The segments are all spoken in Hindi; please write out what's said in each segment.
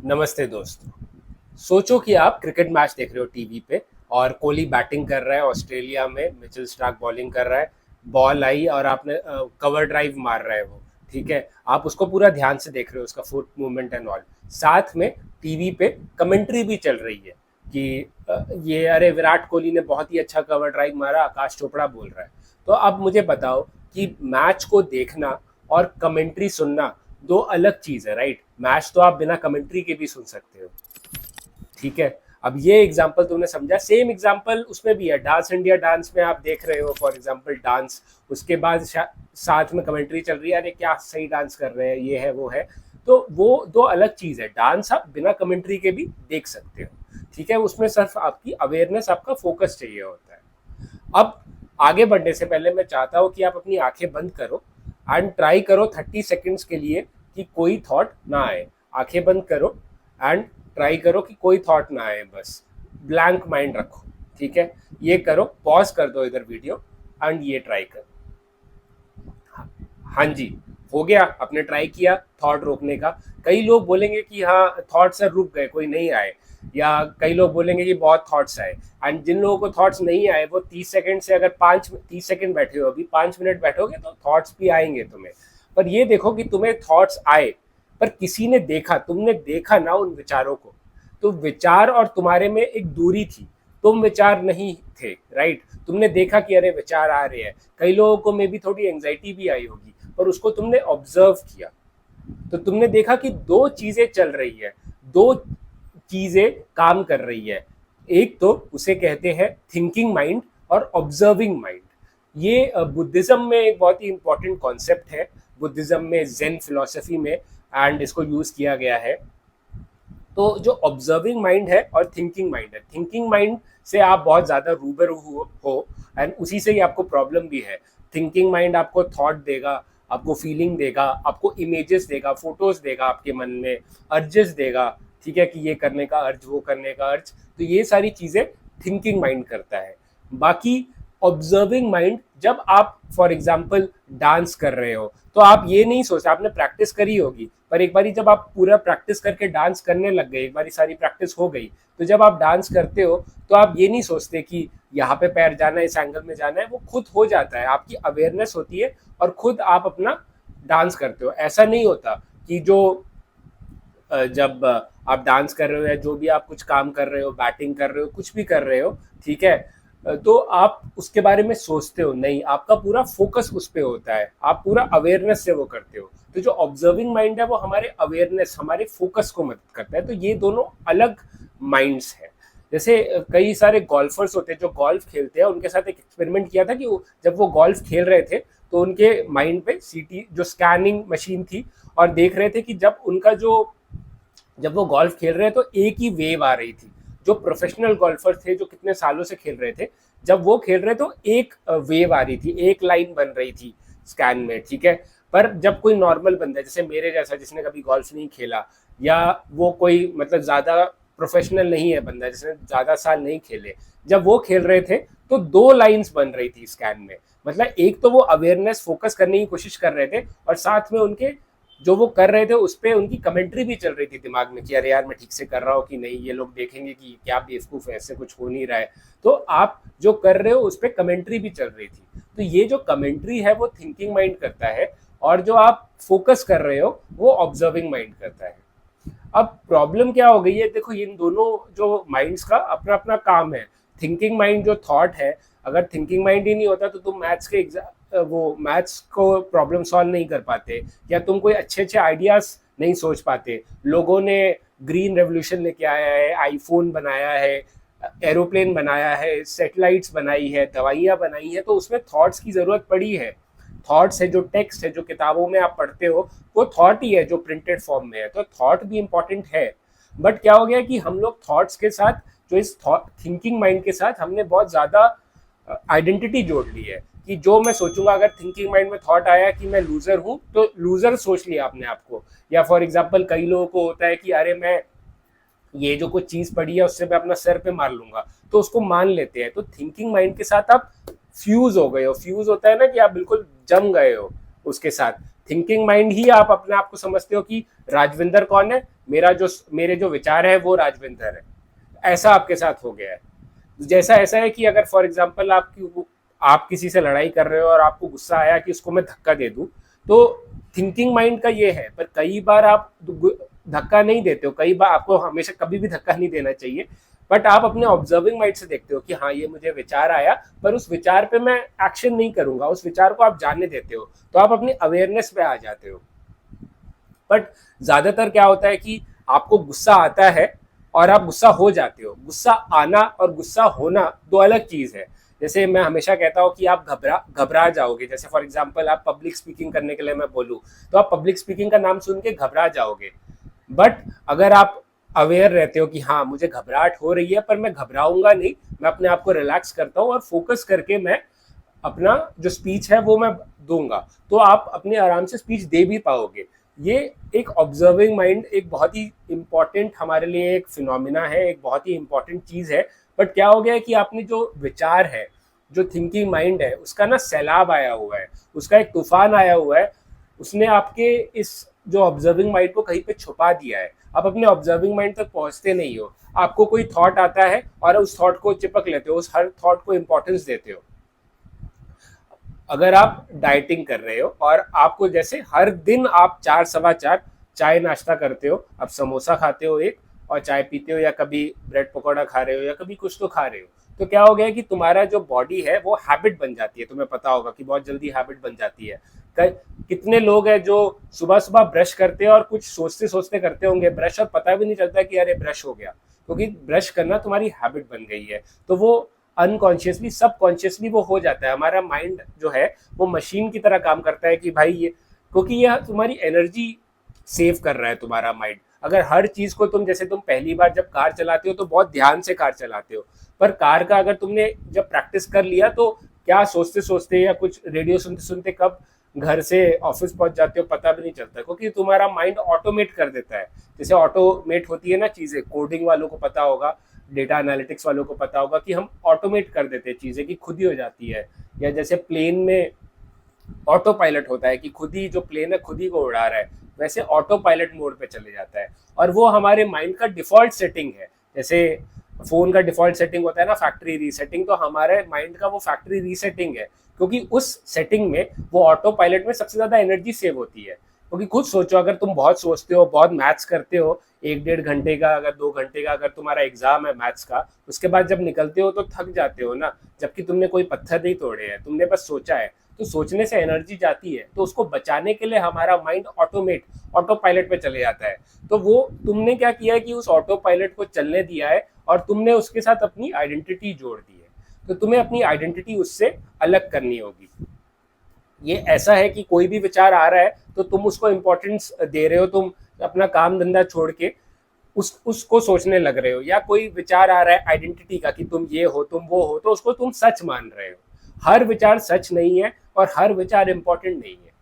नमस्ते दोस्तों। सोचो कि आप क्रिकेट मैच देख रहे हो टीवी पे और कोहली बैटिंग कर रहा है ऑस्ट्रेलिया में, मिचेल स्टार्क बॉलिंग कर रहा है। बॉल आई और आपने कवर ड्राइव मार रहा है वो, ठीक है। आप उसको पूरा ध्यान से देख रहे हो, उसका फुट मूवमेंट एंड ऑल। साथ में टीवी पे कमेंट्री भी चल रही है कि ये अरे विराट कोहली ने बहुत ही अच्छा कवर ड्राइव मारा, आकाश चोपड़ा बोल रहा है। तो अब मुझे बताओ कि मैच को देखना और कमेंट्री सुनना दो अलग चीज है, राइट। मैच तो आप बिना कमेंट्री के भी सुन सकते हो, ठीक है। अब ये एग्जांपल तुमने समझा, सेम एग्जांपल उसमें भी है। डांस इंडिया डांस में आप देख रहे हो फॉर एग्जांपल डांस, उसके बाद साथ में कमेंट्री चल रही है, अरे क्या सही डांस कर रहे हैं, ये है वो है। तो वो दो अलग चीज है। डांस आप बिना कमेंट्री के भी देख सकते हो, ठीक है। उसमें सिर्फ आपकी अवेयरनेस, आपका फोकस चाहिए होता है। अब आगे बढ़ने से पहले मैं चाहता हूँ कि आप अपनी आंखें बंद करो एंड ट्राई करो 30 सेकेंड्स के लिए कि कोई थॉट ना आए। आंखें बंद करो एंड ट्राई करो कि कोई थॉट ना आए, बस ब्लैंक माइंड रखो, ठीक है। ये करो, पॉज कर दो इधर वीडियो एंड ये ट्राई करो। हाँ जी, हो गया, आपने ट्राई किया थॉट रोकने का। कई लोग बोलेंगे कि हाँ थॉट सर रुक गए, कोई नहीं आए, या कई लोग बोलेंगे कि बहुत थॉट्स आए। एंड जिन लोगों को थॉट्स नहीं आए वो 30 सेकंड से, अगर 5 30 सेकंड बैठे हो, अभी 5 मिनट बैठोगे तो थॉट्स भी आएंगे तुम्हें। पर ये देखो कि तुम्हें थॉट्स आए, पर किसी ने देखा, तुमने देखा ना उन विचारों को। तो विचार और तुम्हारे में एक दूरी थी, तुम विचार नहीं थे, राइट। तुमने देखा कि अरे विचार आ रहे हैं। कई लोगों को मे भी थोड़ी एंग्जाइटी भी आई होगी, पर उसको तुमने ऑब्जर्व किया। तो तुमने देखा कि दो चीजें चल रही है, दो चीजें काम कर रही है। एक तो उसे कहते हैं थिंकिंग माइंड और ऑब्जर्विंग माइंड। ये बुद्धिज्म में एक बहुत ही इंपॉर्टेंट कॉन्सेप्ट है, बुद्धिज्म में, जेन फिलोसफी में, एंड इसको यूज किया गया है। तो जो ऑब्जर्विंग माइंड है और थिंकिंग माइंड है, थिंकिंग माइंड से आप बहुत ज्यादा रूबरू हो एंड उसी से ही आपको प्रॉब्लम भी है। थिंकिंग माइंड आपको थॉट देगा, आपको फीलिंग देगा, आपको इमेजेस देगा, फोटोज देगा, आपके मन में अर्जेस देगा, ठीक है, कि ये करने का अर्ज, वो करने का अर्ज। तो ये सारी चीजें थिंकिंग माइंड करता है। बाकी ऑब्जर्विंग माइंड, जब आप फॉर एग्जाम्पल डांस कर रहे हो तो आप ये नहीं सोचते, आपने प्रैक्टिस करी होगी, पर एक बारी जब आप पूरा प्रैक्टिस करके डांस करने लग गए, एक बारी सारी प्रैक्टिस हो गई, तो जब आप डांस करते हो तो आप ये नहीं सोचते कि यहाँ पे पैर जाना है, इस एंगल में जाना है, वो खुद हो जाता है। आपकी अवेयरनेस होती है और खुद आप अपना डांस करते हो। ऐसा नहीं होता कि जो जब आप डांस कर रहे हो या जो भी आप कुछ काम कर रहे हो, बैटिंग कर रहे हो, कुछ भी कर रहे हो, ठीक है, तो आप उसके बारे में सोचते हो नहीं, आपका पूरा फोकस उस पर होता है, आप पूरा अवेयरनेस से वो करते हो। तो जो ऑब्जर्विंग माइंड है वो हमारे अवेयरनेस, हमारे फोकस को मदद करता है। तो ये दोनों अलग माइंड्स हैं। जैसे कई सारे गोल्फर्स होते हैं जो गोल्फ खेलते हैं, उनके साथ एक एक्सपेरिमेंट किया था कि जब वो गोल्फ खेल रहे थे तो उनके माइंड पे सीटी जो स्कैनिंग मशीन थी, और देख रहे थे कि जब वो गोल्फ खेल रहे हैं तो एक ही वेव आ रही थी। जो प्रोफेशनल गोल्फर थे, जो कितने सालों से खेल रहे थे, जब वो खेल रहे तो एक वेव आ रही थी, एक लाइन बन रही थी स्कैन में, ठीक है। पर जब कोई नॉर्मल बंदा जैसे मेरे जैसा, जिसने कभी गोल्फ नहीं खेला, या वो कोई मतलब ज्यादा प्रोफेशनल नहीं है बंदा, जिसने ज्यादा साल नहीं खेले, जब वो खेल रहे थे तो दो लाइंस बन रही थी स्कैन में। मतलब एक तो वो अवेयरनेस, फोकस करने की कोशिश कर रहे थे, और साथ में उनके जो वो कर रहे थे उस पर उनकी कमेंट्री भी चल रही थी दिमाग में कि अरे यार मैं ठीक से कर रहा हूँ कि नहीं, ये लोग देखेंगे कि क्या बेवकूफ़ है, ऐसे कुछ हो नहीं रहा है। तो आप जो कर रहे हो उस पर कमेंट्री भी चल रही थी। तो ये जो कमेंट्री है वो थिंकिंग माइंड करता है, और जो आप फोकस कर रहे हो वो ऑब्जर्विंग माइंड करता है। अब प्रॉब्लम क्या हो गई है, देखो इन दोनों जो माइंड्स का अपना अपना काम है। थिंकिंग माइंड जो थॉट है, अगर थिंकिंग माइंड ही नहीं होता तो तुम मैथ्स के वो मैथ्स को प्रॉब्लम सॉल्व नहीं कर पाते, या तुम कोई अच्छे अच्छे आइडियाज नहीं सोच पाते। लोगों ने ग्रीन रेवोल्यूशन लेके आया है, आईफोन बनाया है, एरोप्लेन बनाया है, सैटेलाइट्स बनाई है, दवाइयाँ बनाई है, तो उसमें थॉट्स की ज़रूरत पड़ी है। थॉट्स है, जो टेक्स्ट है, जो किताबों में आप पढ़ते हो, वो थॉट ही है जो प्रिंटेड फॉर्म में है। तो थॉट भी इंपॉर्टेंट है। बट क्या हो गया कि हम लोग थॉट्स के साथ, जो इस थॉट थिंकिंग माइंड के साथ हमने बहुत ज़्यादा आइडेंटिटी जोड़ ली है, कि जो मैं सोचूंगा, अगर थिंकिंग माइंड में थॉट आया कि मैं लूजर हूँ, तो लूजर सोच लिया अपने आप को। या फॉर एग्जाम्पल कई लोगों को होता है कि अरे मैं ये जो कुछ चीज पड़ी है उससे मैं अपना सर पे मार लूंगा, तो उसको मान लेते हैं। तो थिंकिंग माइंड के साथ आप फ्यूज हो गए हो। फ्यूज होता है ना कि आप बिल्कुल जम गए हो उसके साथ। थिंकिंग माइंड ही आप अपने आप को समझते हो कि राजविंदर कौन है, मेरे जो विचार है वो राजविंदर है। ऐसा आपके साथ हो गया है। जैसा ऐसा है कि अगर फॉर एग्जाम्पल आप किसी से लड़ाई कर रहे हो और आपको गुस्सा आया कि उसको मैं धक्का दे दूं, तो थिंकिंग माइंड का ये है। पर कई बार आप धक्का नहीं देते हो, कई बार आपको हमेशा कभी भी धक्का नहीं देना चाहिए, बट आप अपने ऑब्जर्विंग माइंड से देखते हो कि हाँ ये मुझे विचार आया, पर उस विचार पे मैं एक्शन नहीं करूंगा, उस विचार को आप जानने देते हो, तो आप अपनी अवेयरनेस पे आ जाते हो। बट ज्यादातर क्या होता है कि आपको गुस्सा आता है और आप गुस्सा हो जाते हो। गुस्सा आना और गुस्सा होना दो अलग चीज है। जैसे मैं हमेशा कहता हूँ कि आप घबरा जाओगे। जैसे फॉर एग्जांपल आप पब्लिक स्पीकिंग करने के लिए मैं बोलूँ, तो आप पब्लिक स्पीकिंग का नाम सुन के घबरा जाओगे। बट अगर आप अवेयर रहते हो कि हाँ मुझे घबराहट हो रही है पर मैं घबराऊंगा नहीं, मैं अपने आप को रिलैक्स करता हूँ और फोकस करके मैं अपना जो स्पीच है वो मैं दूंगा, तो आप अपने आराम से स्पीच दे भी पाओगे। ये एक ऑब्जर्विंग माइंड एक बहुत ही इंपॉर्टेंट हमारे लिए एक फिनोमिना है, एक बहुत ही इंपॉर्टेंट चीज है। बट क्या हो गया है कि आपने जो विचार है, जो थिंकिंग माइंड है, उसका ना सैलाब आया हुआ है, उसका एक तूफान आया हुआ है। उसने आपके इस जो ऑब्जर्विंग माइंड को कहीं पे छुपा दिया है। आप अपने ऑब्जर्विंग माइंड तक पहुंचते नहीं हो। आपको कोई थॉट आता है और उस थॉट को चिपक लेते हो, उस हर थॉट को इंपॉर्टेंस देते हो। अगर आप डाइटिंग कर रहे हो और आपको जैसे हर दिन आप 4 सवा 4 चाय नाश्ता करते हो, आप समोसा खाते हो एक और चाय पीते हो, या कभी ब्रेड पकौड़ा खा रहे हो, या कभी कुछ तो खा रहे हो, तो क्या हो गया कि तुम्हारा जो बॉडी है वो हैबिट बन जाती है। तुम्हें पता होगा कि बहुत जल्दी हैबिट बन जाती है। कितने लोग हैं जो सुबह सुबह ब्रश करते हैं और कुछ सोचते सोचते करते होंगे ब्रश, और पता भी नहीं चलता कि अरे ब्रश हो गया, क्योंकि ब्रश करना तुम्हारी हैबिट बन गई है। तो वो अनकॉन्शियसली सबकॉन्शियसली वो हो जाता है। हमारा माइंड जो है वो मशीन की तरह काम करता है कि भाई ये, क्योंकि ये तुम्हारी एनर्जी सेव कर रहा है तुम्हारा माइंड। अगर हर चीज को तुम, जैसे तुम पहली बार जब कार चलाते हो तो बहुत ध्यान से कार चलाते हो, पर कार का अगर तुमने जब प्रैक्टिस कर लिया तो क्या सोचते सोचते या कुछ रेडियो सुनते सुनते कब घर से ऑफिस पहुंच जाते हो पता भी नहीं चलता, क्योंकि तुम्हारा माइंड ऑटोमेट कर देता है। जैसे ऑटोमेट होती है ना चीजें, कोडिंग वालों को पता होगा, डेटा एनालिटिक्स वालों को पता होगा कि हम ऑटोमेट कर देते हैं चीजें कि खुद ही हो जाती है। या जैसे प्लेन में ऑटो पायलट होता है कि खुद ही जो प्लेन है खुद ही को उड़ा रहा है, वैसे ऑटो पायलट मोड पे चले जाता है। और वो हमारे माइंड का डिफॉल्ट सेटिंग है। जैसे फोन का डिफॉल्ट सेटिंग होता है ना फैक्ट्री रीसेटिंग, तो हमारे माइंड का वो फैक्ट्री रीसेटिंग है, क्योंकि उस सेटिंग में वो ऑटो पायलट में सबसे ज्यादा एनर्जी सेव होती है। क्योंकि खुद सोचो, अगर तुम बहुत सोचते हो, बहुत मैथ्स करते हो, 1 1.5 घंटे का अगर 2 घंटे का अगर तुम्हारा एग्जाम है मैथ्स का, उसके बाद जब निकलते हो तो थक जाते हो ना, जबकि तुमने कोई पत्थर नहीं तोड़े हैं, तुमने बस सोचा है। तो सोचने से एनर्जी जाती है, तो उसको बचाने के लिए हमारा माइंड ऑटो पायलट पे चले जाता है। तो वो तुमने क्या किया है कि उस ऑटो पायलट को चलने दिया है और तुमने उसके साथ अपनी आइडेंटिटी जोड़ दी है। तो तुम्हें अपनी आइडेंटिटी उससे अलग करनी होगी। ये ऐसा है कि कोई भी विचार आ रहा है तो तुम उसको इम्पोर्टेंस दे रहे हो, तुम अपना काम धंधा छोड़ के उसको सोचने लग रहे हो। या कोई विचार आ रहा है आइडेंटिटी का कि तुम ये हो तुम वो हो, तो उसको तुम सच मान रहे हो। हर विचार सच नहीं है और हर विचार इंपॉर्टेंट नहीं है।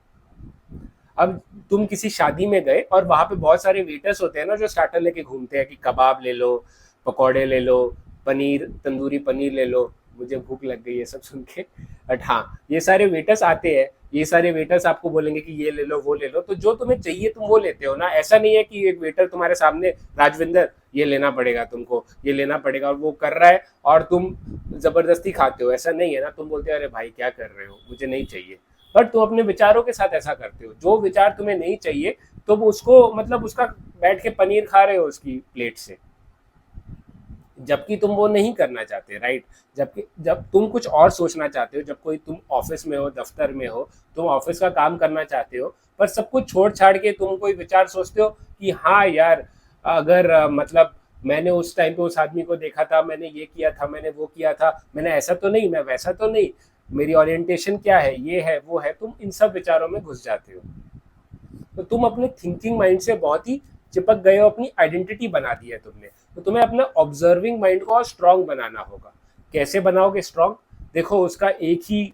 अब तुम किसी शादी में गए और वहां पे बहुत सारे वेटर्स होते हैं ना जो स्टार्टर लेके घूमते हैं कि कबाब ले लो, पकौड़े ले लो, पनीर, तंदूरी पनीर ले लो। मुझे भूख लग गई है सब सुन के। बट हाँ, ये सारे वेटर्स आते हैं, ये सारे वेटर्स आपको बोलेंगे कि ये ले लो वो ले लो, तो जो तुम्हें चाहिए तुम वो लेते हो ना। ऐसा नहीं है कि एक वेटर तुम्हारे सामने, राजविंदर ये लेना पड़ेगा तुमको, ये लेना पड़ेगा, और वो कर रहा है और तुम जबरदस्ती खाते हो, ऐसा नहीं है ना। तुम बोलते हो अरे भाई क्या कर रहे हो, मुझे नहीं चाहिए। बट तुम अपने विचारों के साथ ऐसा करते हो, जो विचार तुम्हें नहीं चाहिए तुम उसको, मतलब उसका बैठ के पनीर खा रहे हो उसकी प्लेट से, जबकि तुम वो नहीं करना चाहते, राइट। जबकि जब तुम कुछ और सोचना चाहते हो, जब कोई तुम ऑफिस में हो, दफ्तर में हो, तुम ऑफिस का काम करना चाहते हो, पर सब कुछ छोड़ छाड़ के तुम कोई विचार सोचते हो कि हाँ यार, अगर मतलब मैंने उस टाइम पे उस आदमी को देखा था, मैंने ये किया था, मैंने वो किया था, मैंने ऐसा तो नहीं, मैं वैसा तो नहीं, मेरी ओरिएंटेशन क्या है, ये है वो है, तुम इन सब विचारों में घुस जाते हो। तो तुम अपने थिंकिंग माइंड से बहुत ही चिपक गए हो, अपनी आइडेंटिटी बना दी है तुमने। तो तुम्हें अपना ऑब्जर्विंग माइंड को और स्ट्रांग बनाना होगा। कैसे बनाओगे स्ट्रांग? देखो, उसका एक ही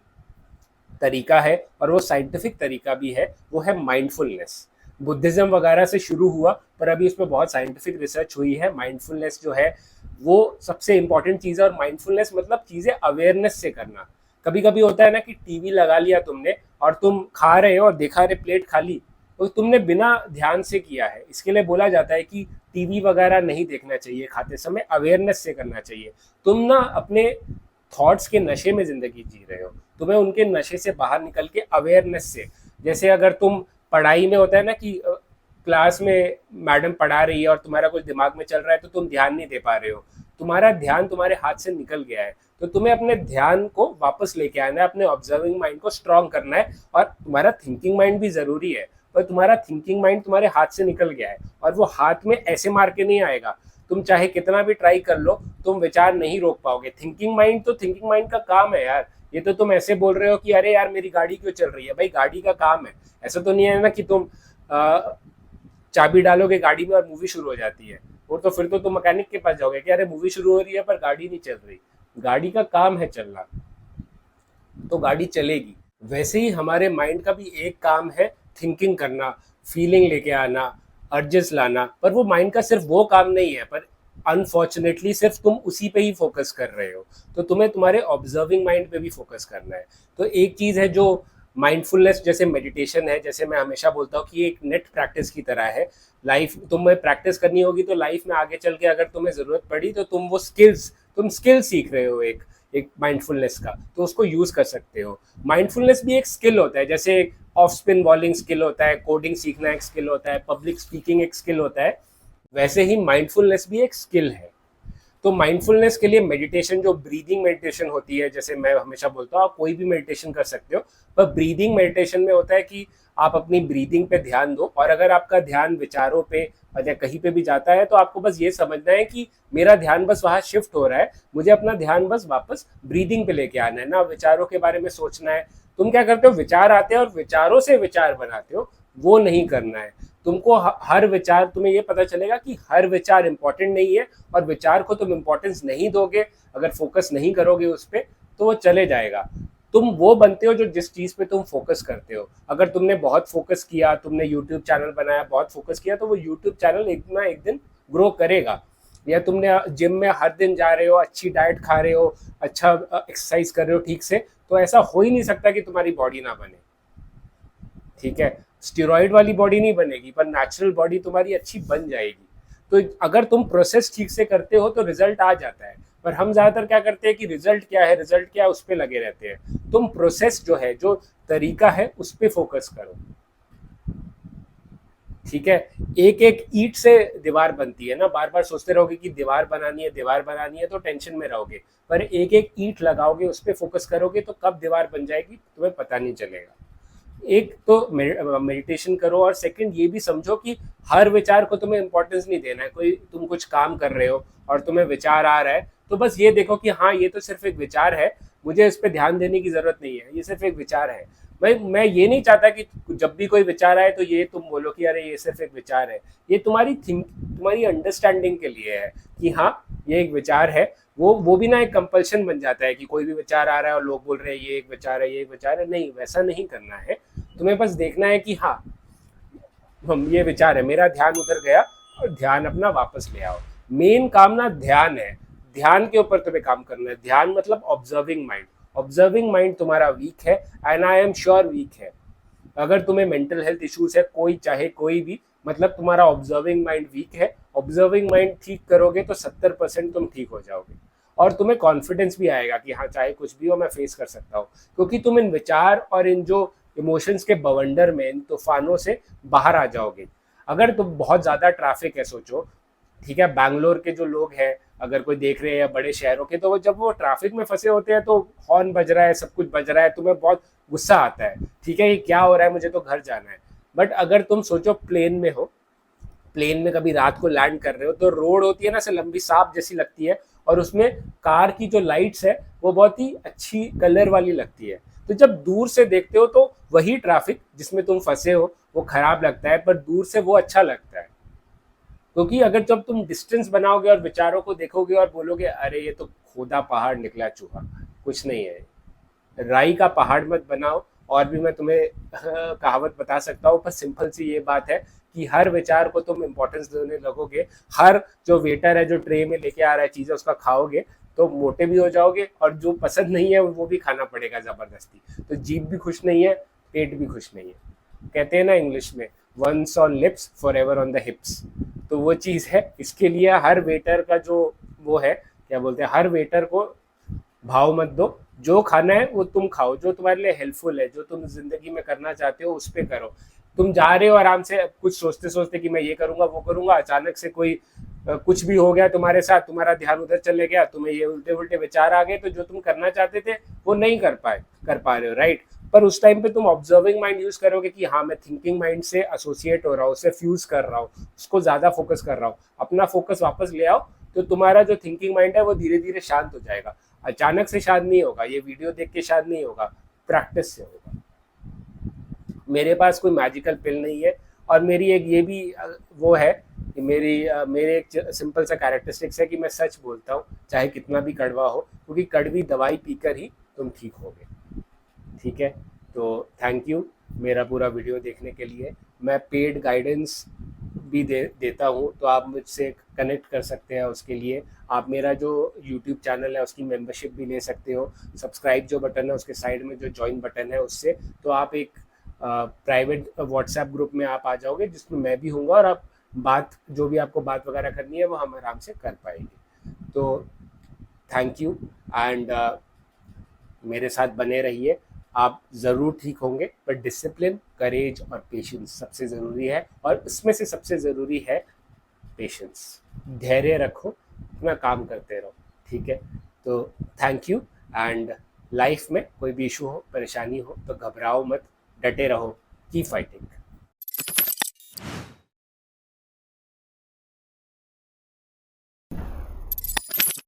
तरीका है और वो साइंटिफिक तरीका भी है, वो है माइंडफुलनेस। बुद्धिज्म वगैरह से शुरू हुआ, पर अभी उसमें बहुत साइंटिफिक रिसर्च हुई है। माइंडफुलनेस जो है वो सबसे इंपॉर्टेंट चीज़ है। और माइंडफुलनेस मतलब चीज़ें अवेयरनेस से करना। कभी कभी होता है ना कि टीवी लगा लिया तुमने और तुम खा रहे हो और देखा रहे प्लेट खाली, तो तुमने बिना ध्यान से किया है। इसके लिए बोला जाता है कि टीवी वगैरह नहीं देखना चाहिए खाते समय, अवेयरनेस से करना चाहिए। तुम ना अपने थॉट्स के नशे में जिंदगी जी रहे हो, तुम्हें उनके नशे से बाहर निकल के अवेयरनेस से, जैसे अगर तुम पढ़ाई में होता है ना कि क्लास में मैडम पढ़ा रही है और तुम्हारा कुछ दिमाग में चल रहा है तो तुम ध्यान नहीं दे पा रहे हो, तुम्हारा ध्यान तुम्हारे हाथ से निकल गया है, तो तुम्हें अपने ध्यान को वापस लेके आना है, अपने ऑब्जर्विंग माइंड को स्ट्रांग करना है। और तुम्हारा थिंकिंग माइंड भी जरूरी है, पर तुम्हारा थिंकिंग माइंड तुम्हारे हाथ से निकल गया है और वो हाथ में ऐसे मार के नहीं आएगा। तुम चाहे कितना भी ट्राई कर लो, तुम विचार नहीं रोक पाओगे। थिंकिंग माइंड तो थिंकिंग माइंड का काम है यार। ये तो तुम ऐसे बोल रहे हो कि अरे यार मेरी गाड़ी क्यों चल रही है, भाई गाड़ी का काम है। ऐसा तो नहीं है ना कि तुम चाबी डालोगे गाड़ी में और मूवी शुरू हो जाती है, वो तो फिर तो तुम मैकेनिक के पास जाओगे कि अरे मूवी शुरू हो रही है पर गाड़ी नहीं चल रही। गाड़ी का काम है चलना, तो गाड़ी चलेगी। वैसे ही हमारे माइंड का भी एक काम है थिंकिंग करना, फीलिंग लेके आना, अर्जेस लाना। पर वो माइंड का सिर्फ वो काम नहीं है, पर अनफॉर्चुनेटली सिर्फ तुम उसी पे ही फोकस कर रहे हो। तो तुम्हें तुम्हारे ऑब्जर्विंग माइंड पे भी फोकस करना है। तो एक चीज़ है जो माइंडफुलनेस, जैसे मेडिटेशन है, जैसे मैं हमेशा बोलता हूँ कि एक नेट प्रैक्टिस की तरह है। लाइफ तुम्हें प्रैक्टिस करनी होगी तो लाइफ में आगे चल के अगर तुम्हें ज़रूरत पड़ी तो तुम वो स्किल्स, तुम स्किल सीख रहे हो एक एक माइंडफुलनेस का, तो उसको यूज़ कर सकते हो। माइंडफुलनेस भी एक स्किल होता है, जैसे ऑफ स्पिन बॉलिंग स्किल होता है, कोडिंग सीखना एक स्किल होता है, पब्लिक स्पीकिंग एक स्किल होता है, वैसे ही माइंडफुलनेस भी एक स्किल है। तो माइंडफुलनेस के लिए मेडिटेशन, जो ब्रीदिंग मेडिटेशन होती है, जैसे मैं हमेशा बोलता हूँ आप कोई भी मेडिटेशन कर सकते हो, पर ब्रीदिंग मेडिटेशन में होता है कि आप अपनी ब्रीदिंग पे ध्यान दो, और अगर आपका ध्यान विचारों पे या कहीं पे भी जाता है तो आपको बस ये समझना है कि मेरा ध्यान बस वहाँ शिफ्ट हो रहा है, मुझे अपना ध्यान बस वापस ब्रीदिंग पे लेके आना है, ना विचारों के बारे में सोचना है। तुम क्या करते हो, विचार आते हैं और विचारों से विचार बनाते हो, वो नहीं करना है तुमको। हर विचार, तुम्हें ये पता चलेगा कि हर विचार इंपॉर्टेंट नहीं है, और विचार को तुम इंपॉर्टेंस नहीं दोगे, अगर फोकस नहीं करोगे उस पर तो वो चले जाएगा। तुम वो बनते हो जो जिस चीज़ पे तुम फोकस करते हो। अगर तुमने बहुत फोकस किया, तुमने यूट्यूब चैनल बनाया, बहुत फोकस किया, तो वो यूट्यूब चैनल एक ना एक दिन ग्रो करेगा। या तुमने जिम में हर दिन जा रहे हो, अच्छी डाइट खा रहे हो, अच्छा एक्सरसाइज कर रहे हो ठीक से, तो ऐसा हो ही नहीं सकता कि तुम्हारी बॉडी ना बने। ठीक है, स्टेरॉइड वाली बॉडी नहीं बनेगी, पर नेचुरल बॉडी तुम्हारी अच्छी बन जाएगी। तो अगर तुम प्रोसेस ठीक से करते हो तो रिजल्ट आ जाता है। पर हम ज्यादातर क्या करते हैं कि रिजल्ट क्या है, रिजल्ट क्या है, उस पर लगे रहते हैं। तुम प्रोसेस जो है, जो तरीका है, उस पर फोकस करो। ठीक है, एक एक ईंट से दीवार बनती है ना, बार बार सोचते रहोगे कि दीवार बनानी है, दीवार बनानी है, तो टेंशन में रहोगे। पर एक एक ईंट लगाओगे, उस पर फोकस करोगे, तो कब दीवार बन जाएगी तुम्हें पता नहीं चलेगा। एक तो मेडिटेशन करो, और सेकंड ये भी समझो कि हर विचार को तुम्हें इंपॉर्टेंस नहीं देना है। कोई तुम कुछ काम कर रहे हो और तुम्हें विचार आ रहा है, तो बस ये देखो कि हाँ ये तो सिर्फ एक विचार है, मुझे इस पर ध्यान देने की जरूरत नहीं है, ये सिर्फ एक विचार है। मैं ये नहीं चाहता कि जब भी कोई विचार आए तो ये तुम बोलो कि अरे ये सिर्फ एक विचार है। ये तुम्हारी अंडरस्टैंडिंग के लिए है कि हाँ ये एक विचार है। वो भी ना एक कंपल्शन बन जाता है कि कोई भी विचार आ रहा है और लोग बोल रहे हैं ये एक विचार है, ये एक विचार है। नहीं, वैसा नहीं करना है। तुम्हें बस देखना है कि हाँ हम ये विचार है, मेरा ध्यान उधर गया, और ध्यान अपना वापस ले आओ। मेन काम ना ध्यान है, ध्यान के ऊपर तुम्हें काम करना है। ध्यान मतलब ऑब्जर्विंग माइंड। ऑब्जर्विंग माइंड तुम्हारा वीक है, and I am sure weak है। अगर तुम्हें मेंटल हेल्थ इश्यूज है, कोई चाहे कोई भी, मतलब तुम्हारा ऑब्जर्विंग माइंड वीक है। ऑब्जर्विंग माइंड ठीक करोगे तो 70% तुम ठीक हो जाओगे, और तुम्हें कॉन्फिडेंस भी आएगा कि हाँ चाहे कुछ भी हो मैं फेस कर सकता हूँ, क्योंकि तुम इन विचार और इन जो इमोशंस के बवंडर में, इन तूफानों से बाहर आ जाओगे। अगर तुम बहुत ज़्यादा ट्रैफिक है, सोचो, ठीक है, बैंगलोर के जो लोग हैं अगर कोई देख रहे हैं, या बड़े शहरों के, तो वो जब वो ट्रैफिक में फंसे होते हैं तो हॉर्न बज रहा है, सब कुछ बज रहा है, तुम्हें बहुत गुस्सा आता है। ठीक है, ये क्या हो रहा है, मुझे तो घर जाना है। बट अगर तुम सोचो प्लेन में हो, प्लेन में कभी रात को लैंड कर रहे हो, तो रोड होती है ना से लंबी सांप जैसी लगती है, और उसमें कार की जो लाइट्स है वो बहुत ही अच्छी कलर वाली लगती है। तो जब दूर से देखते हो तो वही ट्रैफिक जिसमें तुम फंसे हो वो खराब लगता है, पर दूर से वो अच्छा लगता है। क्योंकि अगर जब तुम डिस्टेंस बनाओगे और विचारों को देखोगे और बोलोगे अरे ये तो खोदा पहाड़ निकला चूहा, कुछ नहीं है, राई का पहाड़ मत बनाओ। और भी मैं तुम्हें कहावत बता सकता हूँ, पर सिंपल सी ये बात है कि हर विचार को तुम इंपॉर्टेंस देने लगोगे, हर जो वेटर है जो ट्रे में लेके आ रहा है चीज़ें उसका खाओगे, तो मोटे भी हो जाओगे और जो पसंद नहीं है वो भी खाना पड़ेगा ज़बरदस्ती। तो जीभ भी खुश नहीं है, पेट भी खुश नहीं है। कहते हैं ना इंग्लिश में, once on lips forever on the hips. तो वो चीज़ है। इसके लिए हर वेटर का जो वो है, क्या बोलते हैं, हर वेटर को भाव मत दो। जो खाना है वो तुम खाओ, जो तुम्हारे लिए हेल्पफुल है, जो तुम जिंदगी में करना चाहते हो उस पर करो। तुम जा रहे हो आराम से कुछ सोचते सोचते कि मैं ये करूंगा वो करूंगा, अचानक से कोई कुछ भी हो गया तुम्हारे साथ, तुम्हारा ध्यान उधर चले गया, तुम्हें ये उल्टे उल्टे विचार आ गए, तो जो तुम करना चाहते थे वो नहीं कर पा रहे हो, राइट। पर उस टाइम पे तुम ऑब्जर्विंग माइंड यूज करोगे कि हाँ मैं थिंकिंग माइंड से एसोसिएट हो रहा हूँ, उससे फ्यूज कर रहा हूँ, उसको ज्यादा फोकस कर रहा हूँ, अपना फोकस वापस ले आओ। तो तुम्हारा जो थिंकिंग माइंड है वो धीरे धीरे शांत हो जाएगा। अचानक से शांत नहीं होगा, ये वीडियो देख के शांत नहीं होगा, प्रैक्टिस से होगा। मेरे पास कोई मैजिकल पिल नहीं है। और मेरी एक ये भी वो है कि मेरे एक सिंपल सा कैरेक्टरिस्टिक्स है कि मैं सच बोलता हूँ चाहे कितना भी कड़वा हो, क्योंकि कड़वी दवाई पीकर ही तुम ठीक होगे। ठीक है, तो थैंक यू मेरा पूरा वीडियो देखने के लिए। मैं पेड गाइडेंस भी देता हूँ, तो आप मुझसे कनेक्ट कर सकते हैं। उसके लिए आप मेरा जो यूट्यूब चैनल है उसकी मेंबरशिप भी ले सकते हो। सब्सक्राइब जो बटन है उसके साइड में जो ज्वाइन बटन है उससे, तो आप एक प्राइवेट व्हाट्सएप ग्रुप में आप आ जाओगे जिसमें मैं भी हूँगा, और आप बात जो भी आपको बात वगैरह करनी है वो हम आराम से कर पाएंगे। तो थैंक यू एंड मेरे साथ बने रहिए। आप ज़रूर ठीक होंगे, पर डिसिप्लिन, करेज और पेशेंस सबसे ज़रूरी है, और इसमें से सबसे ज़रूरी है पेशेंस। धैर्य रखो, अपना काम करते रहो। ठीक है, तो थैंक यू। एंड लाइफ में कोई भी इशू हो, परेशानी हो तो घबराओ मत, डटे रहो, कीप फाइटिंग।